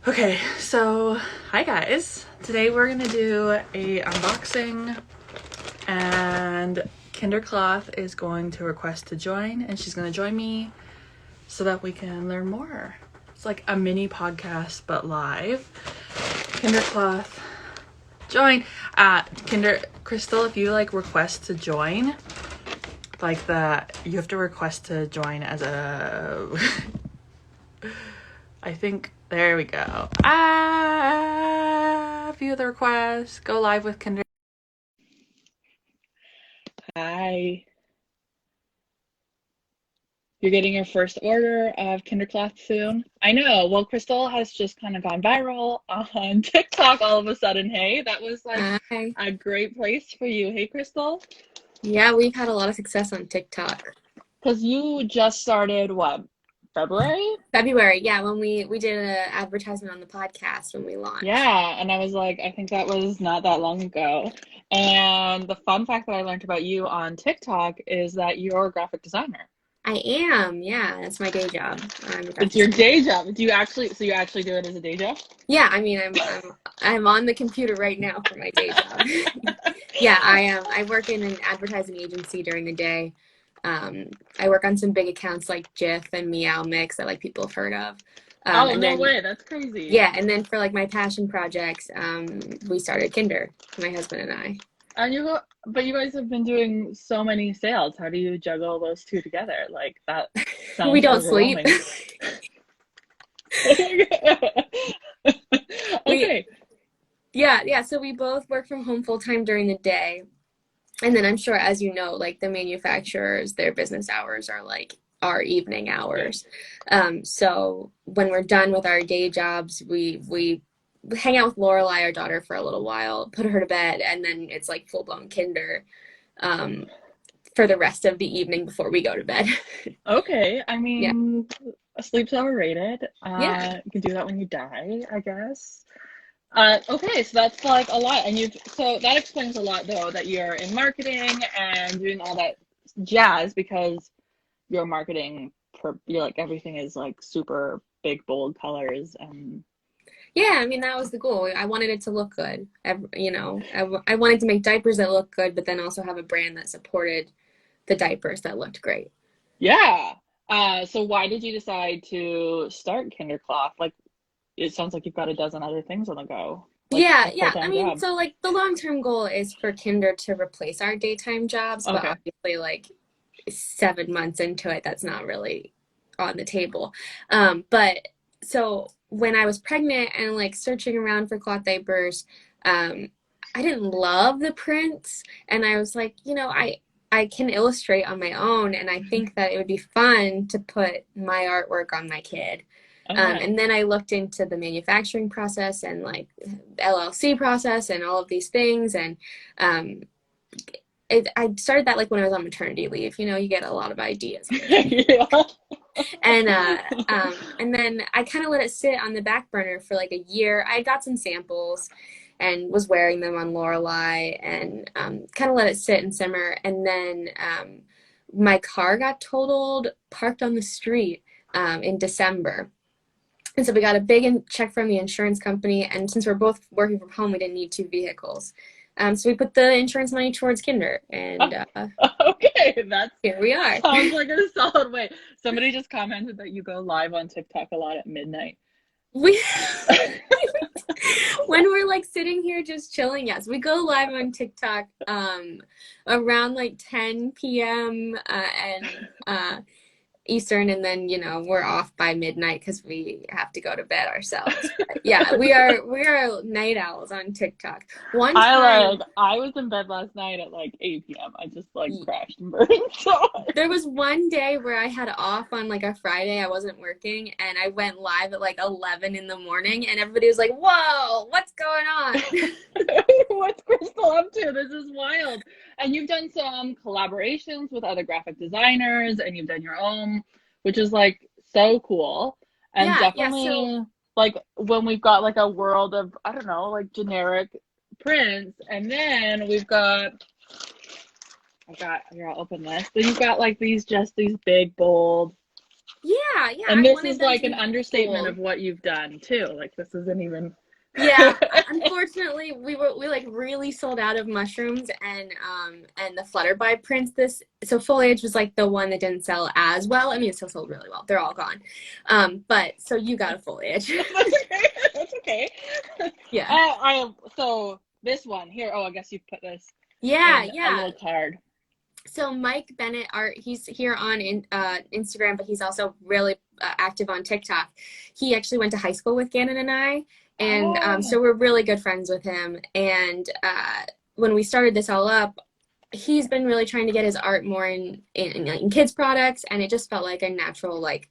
Okay, so hi guys. Today we're gonna do a unboxing, and Kindercloth is going to request to join, and she's gonna join me so that we can learn more. It's like a mini podcast but live. Kindercloth, join. Crystal, if you like request to join, like you have to request to join as a. I think there we go. View the request. Go live with Kinder. Hi. You're getting your first order of Kindercloth soon. I know. Well, Crystal has just kind of gone viral on TikTok all of a sudden. Hey, that was like Hi. a great place for you. Hey, Crystal. Yeah, we've had a lot of success on TikTok. Because you just started what? February? February, yeah, when we did an advertisement on the podcast when we launched. Yeah, and I was like, I think that was not that long ago. And the fun fact that I learned about you on TikTok is that you're a graphic designer. I am, yeah, that's my day job. I'm a graphic It's your designer. day job. Do you actually, so you actually do it as a day job? Yeah, I mean, I'm on the computer right now for my day job. Yeah, I am. I work in an advertising agency during the day. I work on some big accounts like Jif and Meow Mix that like people have heard of. Oh, And no then way. That's crazy. yeah, and then for like my passion projects, we started Kinder, my husband and I. And but you guys have been doing so many sales. How do you juggle those two together? Like, that We sounds don't sleep. overwhelming. we Okay. yeah, so we both work from home full time during the day. And then I'm sure, as you know, like the manufacturers, their business hours are like our evening hours. So when we're done with our day jobs, we hang out with Lorelai, our daughter, for a little while, put her to bed, and then it's like full blown Kinder um, for the rest of the evening before we go to bed. Okay. I Yeah, mean, sleep's overrated. yeah. You can do that when you die, I guess. Okay, so that's like a lot, and so that explains a lot though that you're in marketing and doing all that jazz because your marketing you're like everything is like super big bold colors and Yeah, I mean, that was the goal. I wanted it to look good. I wanted to make diapers that look good, but then also have a brand that supported the diapers that looked great. yeah. So why did you decide to start Kindercloth? Like it sounds like you've got a dozen other things on the go, like Yeah, a yeah. I full-time mean, job. so like the long-term goal is for Kinder to replace our daytime jobs, but Okay. obviously like 7 months into it, that's not really on the table. But so when I was pregnant and like searching around for cloth diapers, um, I didn't love the prints, and I was like, I can illustrate on my own, and I think that it would be fun to put my artwork on my kid. Okay. And then I looked into the manufacturing process and like LLC process and all of these things. And um, I started that like when I was on maternity leave. You get a lot of ideas on maternity. Yeah. And then I kind of let it sit on the back burner for like a year. I got some samples and was wearing them on Lorelei and kind of let it sit and simmer. And then my car got totaled, parked on the street in December. And so we got a big check from the insurance company. And since we're both working from home, we didn't need two vehicles. So we put the insurance money towards Kinder. And Okay, that here we are. sounds like a solid way. Somebody just commented that you go live on TikTok a lot at midnight. We when we're like sitting here just chilling, yes, we go live on TikTok around like 10 p.m. And Eastern, and then we're off by midnight because we have to go to bed ourselves. But yeah, we are night owls on TikTok. One time I was in bed last night at like 8 p.m. I just like crashed and burned so hard. there was one day where I had off on like a Friday, I wasn't working, and I went live at like 11 in the morning, and everybody was like, "Whoa, what's going on?" What's Crystal up to? This is wild. And you've done some collaborations with other graphic designers and you've done your own, which is like so cool. And Yeah, so definitely like when we've got like a world of, I don't know, like generic prints, and then here, I'll open this. Then you've got like these big, bold Yeah, yeah. And I this wanted is them like to an be understatement cool. of what you've done too. Like this isn't even. Yeah, unfortunately, we like really sold out of mushrooms and the Flutterby prints. This so foliage was like the one that didn't sell as well. I mean, it still sold really well. They're all gone. But so you got a foliage. That's okay. That's okay. Yeah. So this one here. Oh, I guess you put this Yeah, in a yeah. little card. So Mike Bennett art, he's here on Instagram, but he's also really active on TikTok. He actually went to high school with Gannon and I, and Oh. so we're really good friends with him. And when we started this all up, he's been really trying to get his art more in kids products, and it just felt like a natural like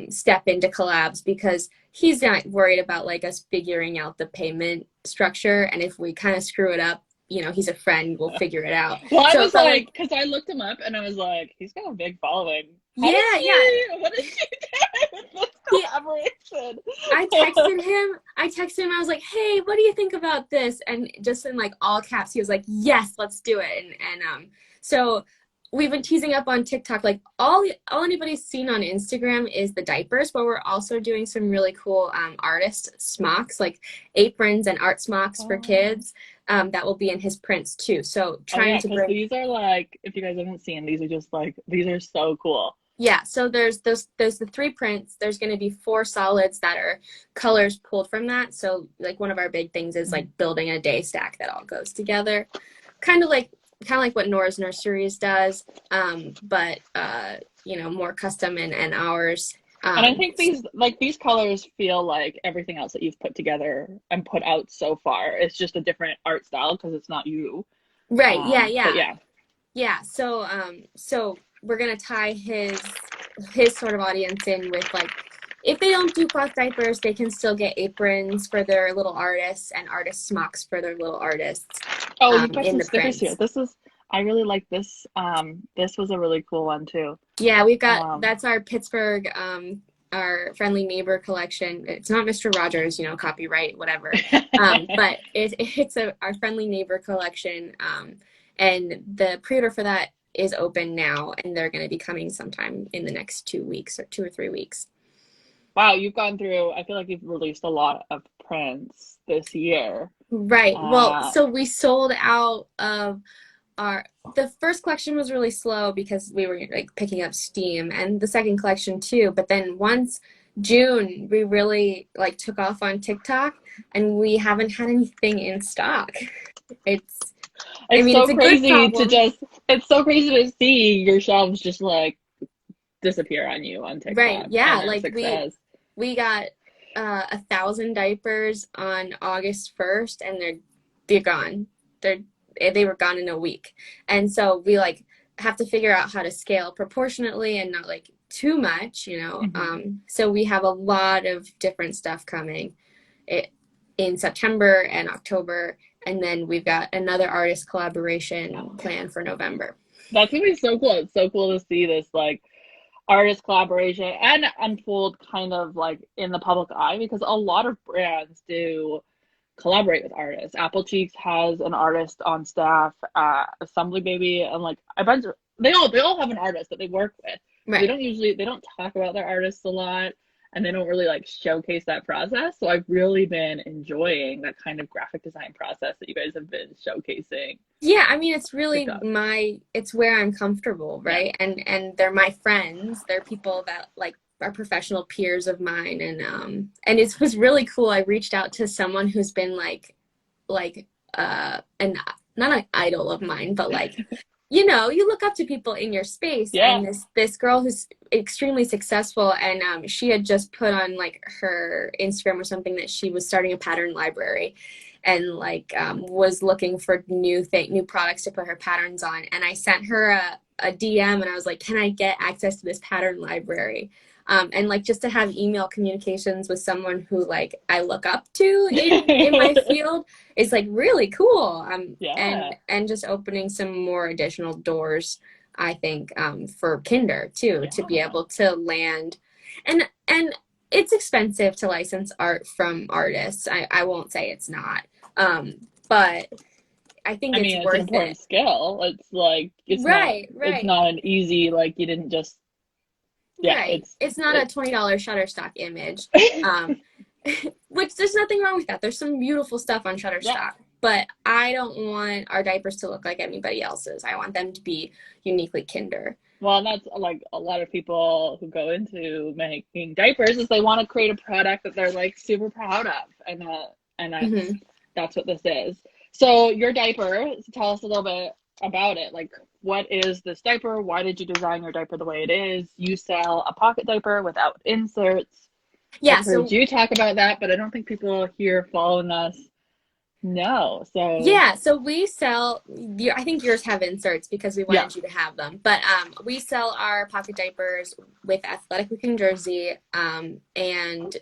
step into collabs because he's not worried about like us figuring out the payment structure, and if we kind of screw it up, you know, he's a friend, we'll figure it out. Well, I So was it felt like, like, because I looked him up and I was like, he's got a big following. yeah, yeah. What did she do with this He, collaboration? I texted him, I was like, hey, what do you think about this? And just in like all caps, he was like, yes, let's do it. So we've been teasing up on TikTok, like all anybody's seen on Instagram is the diapers, but we're also doing some really cool artist smocks, like aprons and art smocks for kids. That will be in his prints too. So Oh yeah, trying to because bring, these are like, if you guys haven't seen, these are just like, these are so cool. yeah, so there's the 3 prints. There's going to be 4 solids that are colors pulled from that. So like one of our big things is like building a day stack that all goes together. Kind of like what Nora's Nurseries does, but you know, more custom and ours. And I think these colors feel like everything else that you've put together and put out so far. It's just a different art style because it's not you. Right, yeah, But yeah. yeah. Yeah, so we're gonna tie his sort of audience in with like if they don't do cloth diapers, they can still get aprons for their little artists and artist smocks for their little artists Oh, you've got in some the stickers here. prints. I really like this. This was a really cool one too. Yeah, we've got Um, that's our Pittsburgh our friendly neighbor collection. It's not Mr. Rogers, you know, copyright, whatever. But it's our friendly neighbor collection. And the pre-order for that is open now, and they're going to be coming sometime in the next 2 weeks or 2 or 3 weeks. wow, you've gone through, I feel like you've released a lot of prints this year. Right. Well, Uh, so we sold out of the first collection was really slow because we were like picking up steam, and the second collection too. But then once June, we really like took off on TikTok, and we haven't had anything in stock. It's, I it's mean, so it's a good crazy to problem. it's so crazy to see your shelves just like disappear on you on Right. TikTok Yeah. and their Like success. we got 1,000 diapers on August 1st, and they're gone. They were gone in a week, and so we like have to figure out how to scale proportionately and not like too much, you know. So we have a lot of different stuff coming in September and October, and then we've got another artist collaboration planned for November. That's gonna be so cool. It's so cool to see this like artist collaboration and unfold kind of like in the public eye because a lot of brands do collaborate with artists. Apple Cheeks has an artist on staff, Assembly Baby, and like a bunch of they all have an artist that they work with. Right. They don't talk about their artists a lot and they don't really like showcase that process. So I've really been enjoying that kind of graphic design process that you guys have been showcasing. Yeah, I mean, it's really TikTok. it's where I'm comfortable, Yeah. right? And they're my friends. They're people that like are professional peers of mine, and it was really cool. I reached out to someone who's been like and not an idol of mine, but like you know, you look up to people in your space, Yeah. and this girl who's extremely successsul, and she had just put on like her Instagram or something that she was starting a pattern library, and like was looking for new products to put her patterns on, and I sent her a DM, and I was like, can I get access to this pattern library? And like just to have email communications with someone who like I look up to in my field is like really cool. Yeah. And just opening some more additional doors, I think, for Kinder too, to be Yeah. able to land. And it's expensive to license art from artists. I won't say it's not. But I think I it's mean, it's an worth important it. skill. It's like it's Right, not right. an easy like you didn't just yeah, Right. It's not a $20 Shutterstock image. Which there's nothing wrong with that. There's some beautiful stuff on Shutterstock. Yeah. But I don't want our diapers to look like anybody else's. I want them to be uniquely Kinder. Well, and that's like a lot of people who go into making diapers is they want to create a product that they're like super proud of, and that's what this is. So your diaper, tell us a little bit about it. Like, what is this diaper? Why did you design your diaper the way it is? You sell a pocket diaper without inserts. Yeah, I've heard you talk about that, but I don't think people here following us know. So yeah, so we sell, I think yours have inserts because we wanted you to have them. But we sell our pocket diapers with athletic looking jersey, and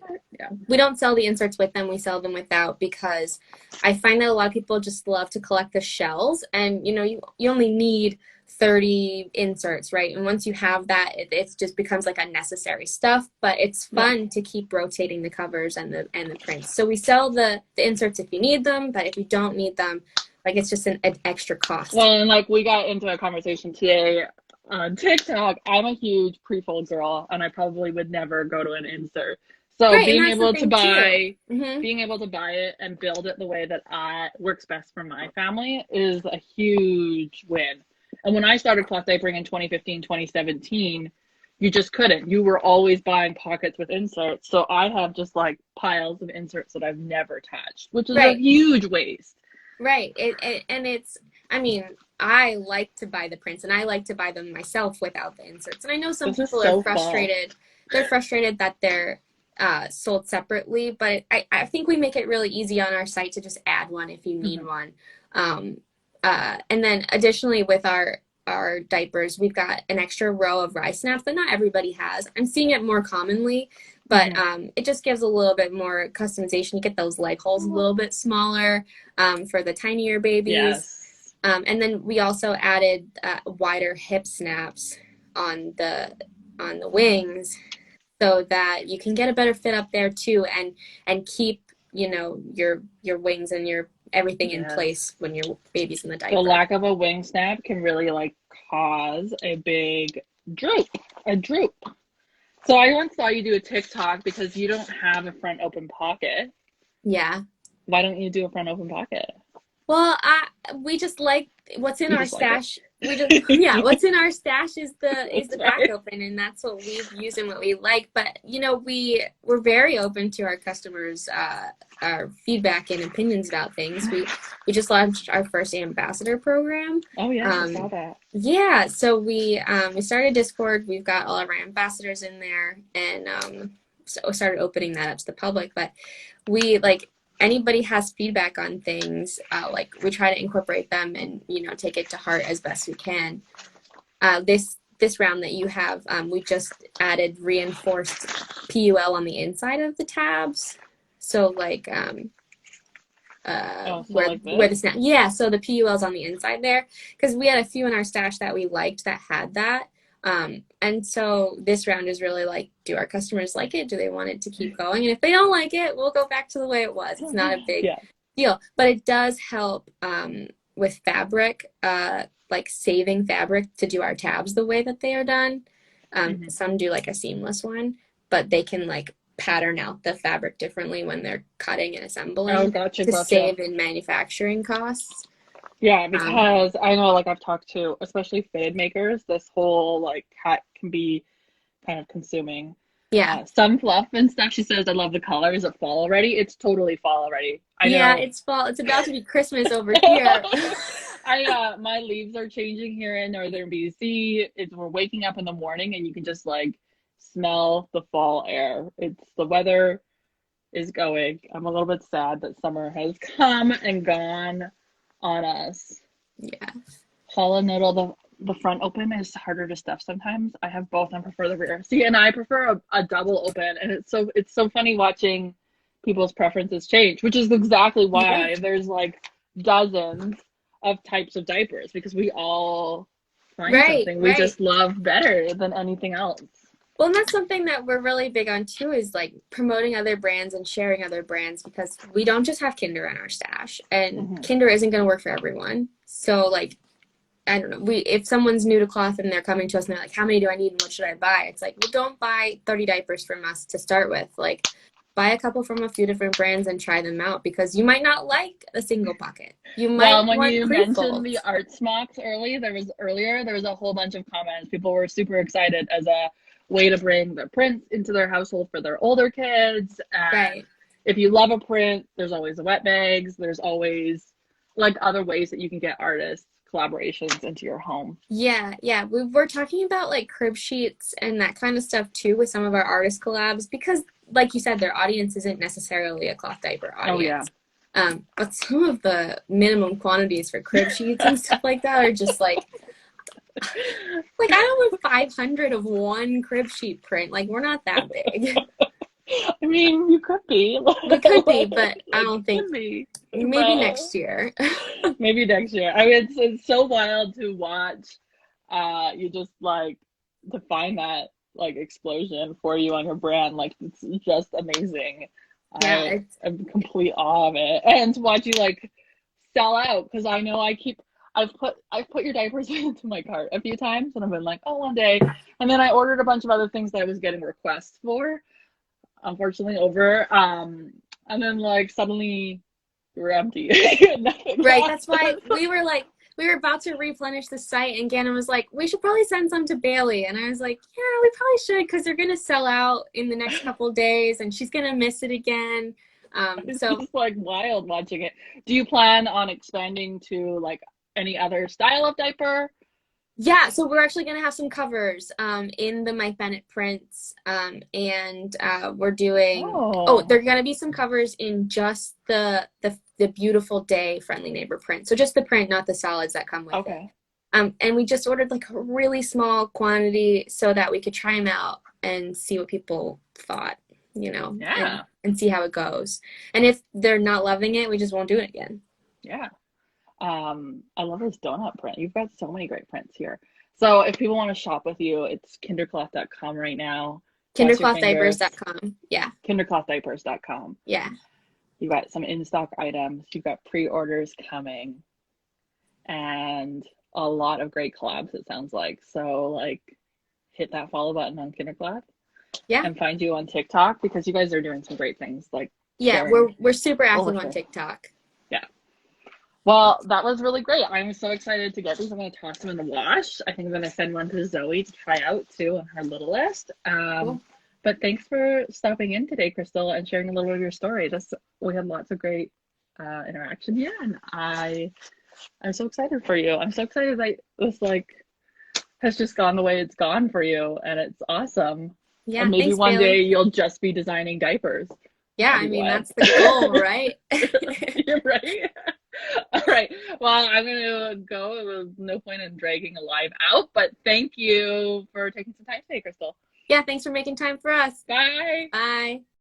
we don't sell the inserts with them. We sell them without because I find that a lot of people just love to collect the shells, and you only need 30 inserts, right? And once you have that, it just becomes like unnecessary stuff, but it's fun to keep rotating the covers and the prints. So we sell the inserts if you need them, but if you don't need them, like, it's just an extra cost. Well, and like we got into a conversation today on TikTok. I'm a huge pre-fold girl, and I probably would never go to an insert. So being able to buy it and build it the way that works best for my family is a huge win. And when I started cloth diapering in 2015, 2017, you just couldn't. You were always buying pockets with inserts. So I have just like piles of inserts that I've never touched, which is a huge waste. Right. I mean, I like to buy the prints, and I like to buy them myself without the inserts. And I know some people are frustrated. They're frustrated that they're sold separately, but I think we make it really easy on our site to just add one if you need one. And then additionally with our diapers, we've got an extra row of rise snaps that not everybody has. I'm seeing it more commonly, but it just gives a little bit more customization. You get those leg holes a little bit smaller for the tinier babies. Yes. And then we also added wider hip snaps on the wings so that you can get a better fit up there too, and keep your wings and your everything in place when your baby's in the diaper. The lack of a wing snap can really like cause a big droop. So I once saw you do a TikTok because you don't have a front open pocket. Yeah. Why don't you do a front open pocket? Well, we just like what's in our stash. What's in our stash is the back open, and that's what we've used and what we like. But we're very open to our customers' our feedback and opinions about things. We just launched our first ambassador program. Oh yeah, I saw that. Yeah, so we started Discord. We've got all of our ambassadors in there, and so we started opening that up to the public. But we anybody has feedback on things, we try to incorporate them and take it to heart as best we can. This round that you have, we just added reinforced PUL on the inside of the tabs. So where the snap, so the PUL's on the inside there, because we had a few in our stash that we liked that had that. And so this round is really do our customers like it? Do they want it to keep going? And if they don't like it, we'll go back to the way it was. It's not a big deal, but it does help with fabric, saving fabric to do our tabs the way that they are done. Some do a seamless one, but they can pattern out the fabric differently when they're cutting and assembling to save in manufacturing costs. Yeah, because I know, I've talked to, especially fitted makers, this whole, cut can be kind of consuming. Yeah. Some fluff and stuff, she says, I love the color. Is it fall already? It's totally fall already. I know. It's fall. It's about to be Christmas over here. My leaves are changing here in northern BC. We're waking up in the morning, and you can just, smell the fall air. The weather is going. I'm a little bit sad that summer has come and gone on us. Yeah. Paula Noodle, the front open is harder to stuff sometimes. I have both and prefer the rear. See, and I prefer a double open, and it's so funny watching people's preferences change, which is exactly why there's dozens of types of diapers, because we all find something we just love better than anything else. Well, and that's something that we're really big on too, is promoting other brands and sharing other brands, because we don't just have Kinder in our stash, and Kinder isn't going to work for everyone. So I don't know, if someone's new to cloth and they're coming to us and they're like, how many do I need and what should I buy? It's like, well, don't buy 30 diapers from us to start with. Like, buy a couple from a few different brands and try them out, because you might not like a single pocket. You might when want you pre-folds. mentioned the art smocks earlier, there was a whole bunch of comments. People were super excited as a way to bring their prints into their household for their older kids. And right. If you love a print, there's always the wet bags. There's always like other ways that you can get artists collaborations into your home. Yeah. We're talking about like crib sheets and that kind of stuff too with some of our artist collabs, because like you said, their audience isn't necessarily a cloth diaper audience. Oh, yeah. But some of the minimum quantities for crib sheets and stuff like that are just like I don't want 500 of one crib sheet print. Like, we're not that big. I mean, you could be. We could be, but I don't think. Maybe Next year. Maybe next year. I mean, it's so wild to watch. You just like to find that like explosion for you on your brand. Like, it's just amazing. Yeah, I'm in complete awe of it, and to watch you like sell out, because I know I've put your diapers into my cart a few times, and I've been like, oh, one day, and then I ordered a bunch of other things that I was getting requests for. Unfortunately, over, and then like suddenly you were empty. Right. That's why we were about to replenish the site, and Gannon was like, we should probably send some to Bailey, and I was like, yeah, we probably should, because they're gonna sell out in the next couple of days, and she's gonna miss it again. It's so just like wild watching it. Do you plan on expanding to like any other style of diaper? Yeah, so we're actually going to have some covers in the Mike Bennett prints, and we're doing. There are going to be some covers in just the Beautiful Day Friendly Neighbor print. So just the print, not the solids that come with it. And we just ordered like a really small quantity so that we could try them out and see what people thought, Yeah. and see how it goes. And if they're not loving it, we just won't do it again. Yeah. I love this donut print. You've got so many great prints here. So if people want to shop with you, it's kindercloth.com right now. Kinderclothdiapers.com. Yeah. Kinderclothdiapers.com. Yeah. You've got some in-stock items. You've got pre-orders coming. And a lot of great collabs, it sounds like. So like hit that follow button on Kindercloth. Yeah. And find you on TikTok, because you guys are doing some great things. Like, yeah, we're super active on TikTok. Yeah. Well, that was really great. I'm so excited to get these. I'm going to toss them in the wash. I think I'm going to send one to Zoe to try out too on her littlest. Cool. But thanks for stopping in today, Crystal, and sharing a little bit of your story. We had lots of great interaction here, and I'm so excited for you. I'm so excited that this has just gone the way it's gone for you, and it's awesome. Yeah, and maybe thanks, one Bailey. day you'll just be designing diapers. Yeah, I mean, that's the goal, right? You're right. All right. Well, I'm going to go. There's no point in dragging a live out, but thank you for taking some time today, Crystal. Yeah, thanks for making time for us. Bye. Bye.